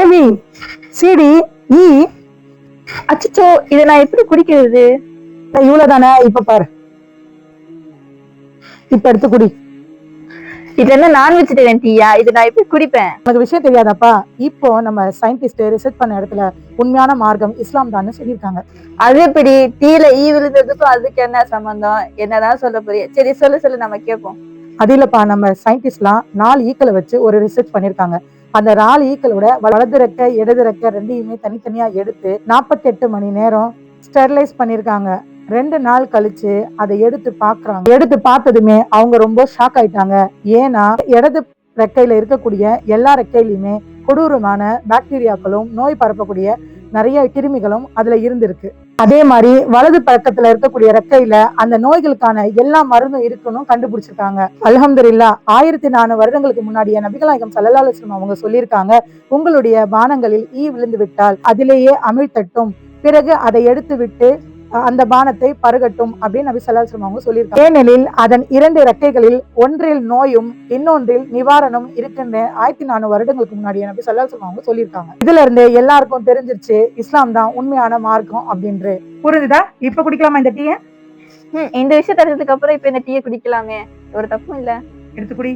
AB CD இ. அச்சோ, இதை நான் எப்படி குடிக்கிறது? இவ்வளவுதானே? இப்ப பாரு, இப்ப எடுத்து குடி. இது என்ன நான் வெஜிடேரியன் டீயா? இது நான் எப்படி குடிப்பேன்? எனக்கு விஷயம் தெரியாதாப்பா? இப்போ நம்ம சயின்டிஸ்ட் ரிசர்ச் பண்ண இடத்துல உண்மையான மார்க்கம் இஸ்லாம் தான் சொல்லியிருக்காங்க. அது எப்படி? டீல ஈ விழுந்ததுக்கும் அதுக்கு என்ன சம்பந்தம்? என்னதான் சொல்ல போறிய? சரி, சொல்லு நம்ம கேட்போம். அது இல்லப்பா, நம்ம சயின்டிஸ்ட்லாம் 4 ஈக்களை வச்சு ஒரு ரிசர்ச் பண்ணிருக்காங்க. அந்த 4 ஈக்களோட வலது ரெக்க இடது ரெக்க ரெண்டையுமே தனித்தனியா எடுத்து 48 மணி நேரம் ஸ்டெர்லைஸ் பண்ணிருக்காங்க. 2 நாள் கழிச்சு அதை எடுத்து பாக்குறாங்க. எடுத்து பார்த்ததுமே அவங்க ரொம்ப ஷாக் ஆயிட்டாங்க. ஏன்னா இடது ரெக்கையில இருக்கக்கூடிய எல்லா ரெக்கையிலுமே கொடூரமான பாக்டீரியாக்களும் நோய் பரப்பக்கூடிய நிறைய கிருமிகளும் அதுல இருந்திருக்கு. அதே மாதிரி வலது பக்கத்துல இருக்கக்கூடிய ரெக்கையில அந்த நோய்களுக்கான எல்லா மருந்தும் இருக்குன்னு கண்டுபிடிச்சிருக்காங்க. அல்ஹம்துலில்லாஹ். 1400 வருடங்களுக்கு முன்னாடியே நபிகள் நாயகம் ஸல்லல்லாஹு அலைஹி வஸல்லம் அவங்க சொல்லியிருக்காங்க, உங்களுடைய பானங்களில் ஈ விழுந்து விட்டால் அதிலேயே அமிழ்த்தட்டும், பிறகு அதை எடுத்து விட்டு அந்த பானத்தை பருகட்டும் அப்படின்னு நபி ஸல்லல்லாஹு அலைஹி வஸல்லம் அவங்க சொல்லியிருக்காங்க. ஏனெனில் அதன் 2 ரெக்கைகளில் ஒன்றில் நோயும் இன்னொன்றில் நிவாரணம் இருக்குன்னு 1400 வருடங்களுக்கு முன்னாடியே நபி ஸல்லல்லாஹு அலைஹி வஸல்லம் அவங்க சொல்லியிருக்காங்க. இதுல இருந்து எல்லாருக்கும் தெரிஞ்சிருச்சு இஸ்லாம் தான் உண்மையான மார்க்கம் அப்படின்னு. புரிஞ்சுதா? இப்ப குடிக்கலாமா இந்த டீயை? இந்த விஷயம் தெரிஞ்சதுக்கு அப்புறம் இப்ப இந்த டீயை குடிக்கலாமே, ஒரு தப்பும் இல்ல. எடுத்து குடி.